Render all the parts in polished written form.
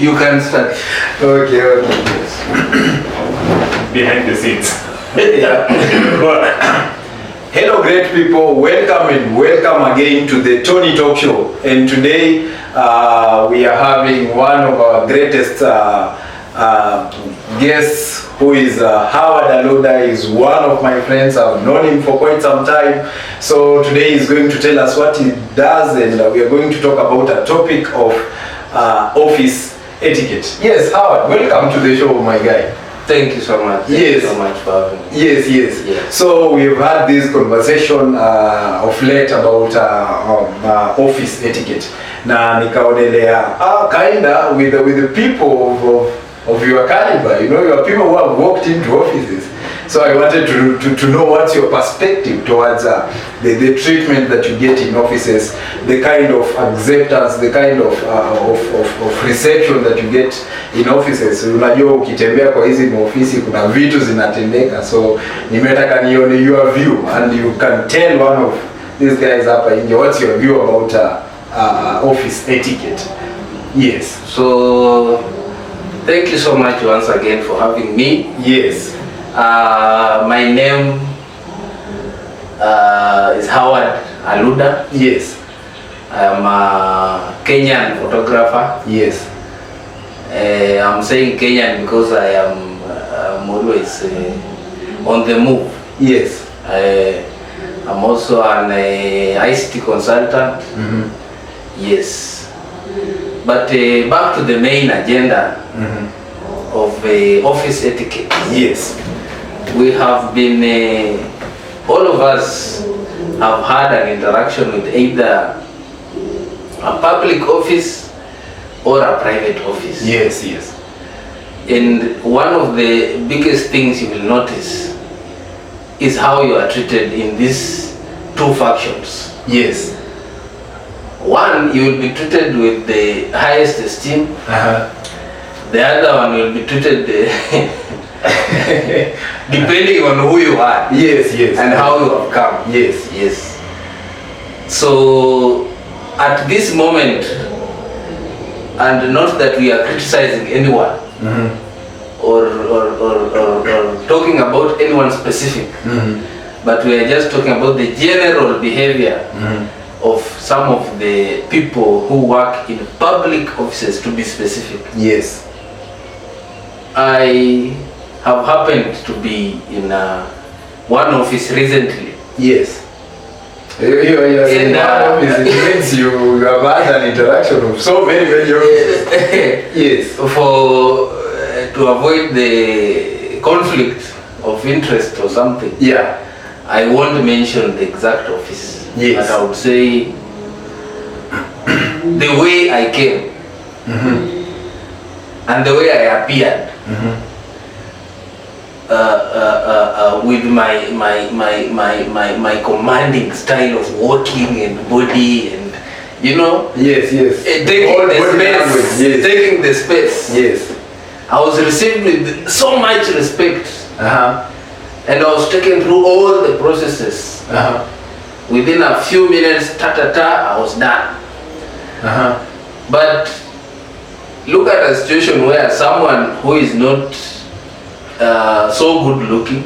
You can start. Okay. Behind the scenes. Hello great people, welcome again to the Tony Talk Show. And today we are having one of our greatest guests, who is Howard Aloda. Is one of my friends. I've known him for quite some time. So today he's going to tell us what he does, and we are going to talk about a topic of office etiquette. Yes, Howard, welcome to the show, my guy. Thank you so much. Thank you so much for having me. Yes. So we've had this conversation of late about office etiquette. Na nikaonelea kinda with the people of your caliber, you know, your people who have walked into offices. So I wanted to know what's your perspective towards the treatment that you get in offices, the kind of acceptance, the kind of reception that you get in offices. Unajua ukitembea kwa hizi ofisi kuna vitu zinatendeka, so nimetaka nione your view, and you can tell one of these guys hapa nje what's your view about office etiquette. Yes. So thank you so much once again for having me. Yes. My name is Howard Aloda. Yes. I am a Kenyan photographer. Yes. I'm saying Kenyan because I am I'm always on the move. Yes. I'm also an ICT consultant. Mm-hmm. Yes. But back to the main agenda of office etiquette. Yes. We have been, all of us have had an interaction with either a public office or a private office. Yes. And one of the biggest things you will notice is how you are treated in these two factions. Yes. One, you will be treated with the highest esteem. The other one will be treated depending on who you are. Yes. And how you have come. Yes. So at this moment, and not that we are criticizing anyone or talking about anyone specific, but we are just talking about the general behavior of some of the people who work in public offices, to be specific. Yes. I have happened to be in one office recently. Yes. You are saying one office, it means you have had an interaction of so many offices. Yes. For to avoid the conflict of interest or something. Yeah. I won't mention the exact office. Yes. But I would say the way I came and the way I appeared with my commanding style of walking and body, and you know, taking the space. Yes. I was received with so much respect, and I was taken through all the processes. Within a few minutes, I was done. But look at a situation where someone who is not so good looking,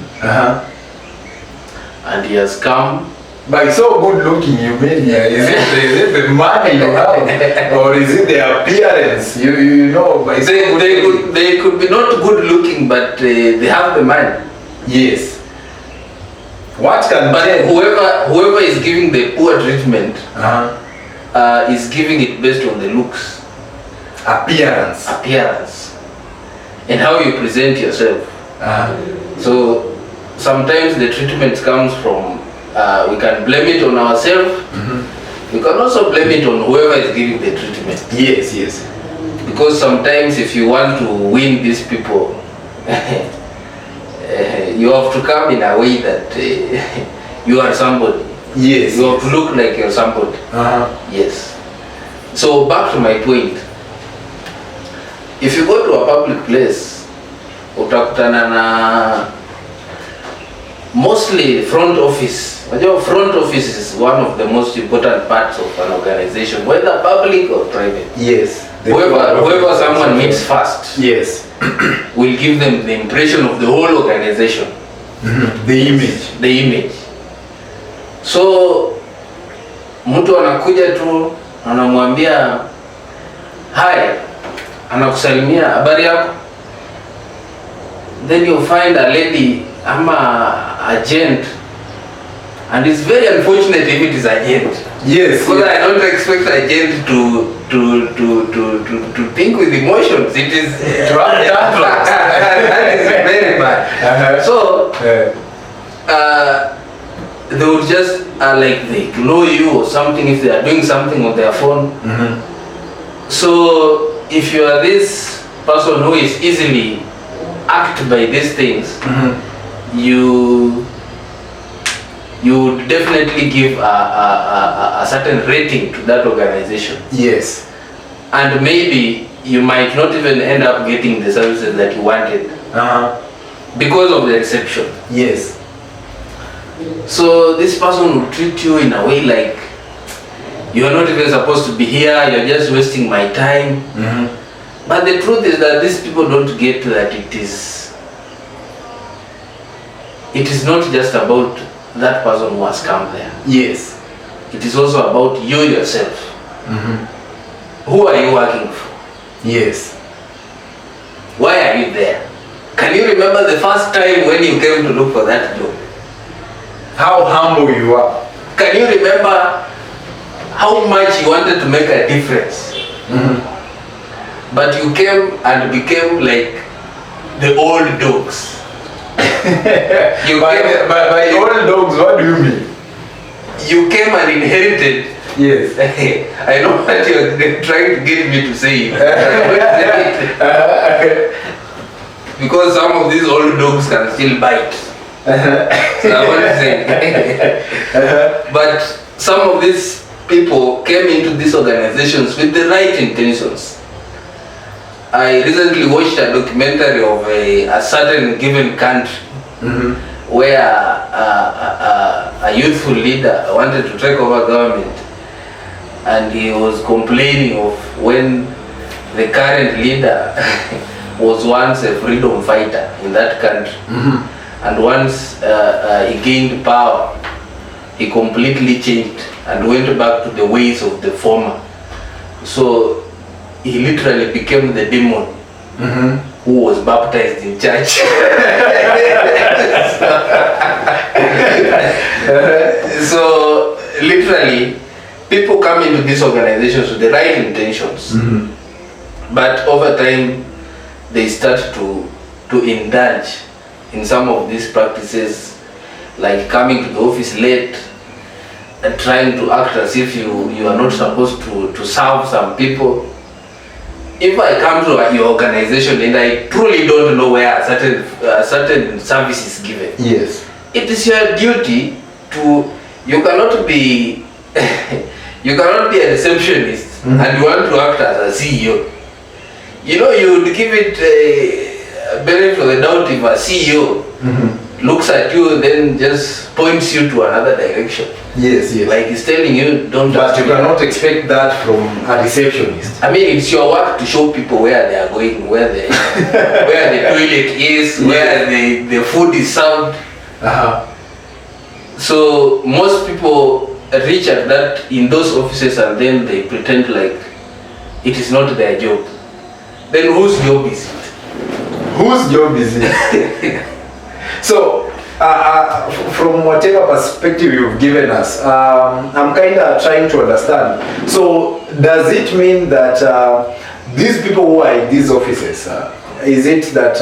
and he has come. By so good looking, you mean is it the money you have, or is it the appearance? You know, by they could be not good looking, but they have the money. Yes. What can? But whoever is giving the poor treatment is giving it based on the looks, appearance, and how you present yourself. So sometimes the treatment comes from, we can blame it on ourselves. We can also blame it on whoever is giving the treatment. Yes. Because sometimes if you want to win these people, you have to come in a way that you are somebody. Yes. You have to look like you're somebody. Yes. So back to my point. If you go to a public place, utakutana na mostly front office Your front office is one of the most important parts of an organization, whether public or private. Yes. Whoever someone meets first, yes, will give them the impression of the whole organization. The image. The image. So mtu anakuja tu anamwambia hi, anakusalimia habari yako, then you find a lady ama a gent, and it's very unfortunate if it is a gent. Yes. Because I don't expect a gent to think with emotions. It is that is very bad. So they would just like they ignore you or something if they are doing something on their phone. So if you are this person who is easily acted by these things, you would definitely give a certain rating to that organization. Yes. And maybe you might not even end up getting the services that you wanted because of the reception. Yes. So this person will treat you in a way like you are not even supposed to be here, you're just wasting my time. But the truth is that these people don't get that it is not just about that person who has come there. Yes. It is also about you yourself. Who are you working for? Yes. Why are you there? Can you remember the first time when you came to look for that job? How humble you are. Can you remember how much you wanted to make a difference? But you came and became like the old dogs. By old dogs, what do you mean? You came and inherited. Yes. I know what you're trying to get me to say. Because some of these old dogs can still bite. So I want to say. But some of these people came into these organizations with the right intentions. I recently watched a documentary of a certain given country where a youthful leader wanted to take over government, and he was complaining of when the current leader was once a freedom fighter in that country. And once he gained power, he completely changed and went back to the ways of the former. So he literally became the demon who was baptized in church. So literally, people come into these organizations with the right intentions, but over time they start to indulge in some of these practices, like coming to the office late and trying to act as if you are not supposed to serve some people. If I come to your organization and I truly don't know where a certain service is given, yes, it is your duty to. You cannot be you cannot be a receptionist and you want to act as a CEO. You know, you would give it a benefit of the doubt if a CEO looks at you, then just points you to another direction. Yes, yes. Like he's telling you, don't. But you cannot expect that from a receptionist. I mean, it's your work to show people where they are going, where the toilet is, where the food is served. So most people reach at that in those offices, and then they pretend like it is not their job. Then whose job is it? Whose job is it? So, from whatever perspective you've given us, I'm kind of trying to understand. So, does it mean that these people who are in these offices, is it that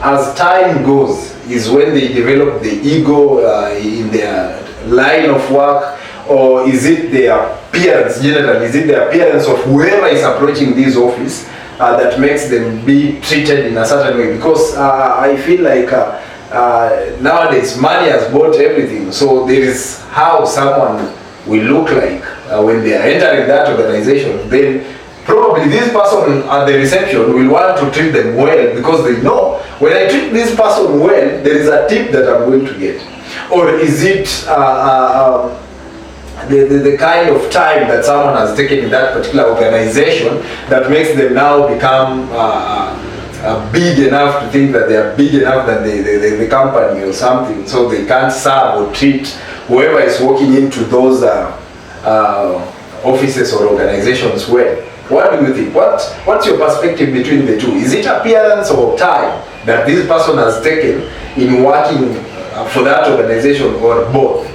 as time goes, is when they develop the ego in their line of work, or is it their appearance generally? Is it the appearance of whoever is approaching this office that makes them be treated in a certain way? Because I feel like nowadays money has bought everything, so there is how someone will look like when they are entering that organization. Then probably this person at the reception will want to treat them well, because they know when I treat this person well, there is a tip that I'm going to get. or is it the kind of time that someone has taken in that particular organization that makes them now become big enough to think that they are big enough than the company or something, so they can't serve or treat whoever is walking into those offices or organizations well? What do you think? What's your perspective between the two? Is it appearance or time that this person has taken in working for that organization, or both?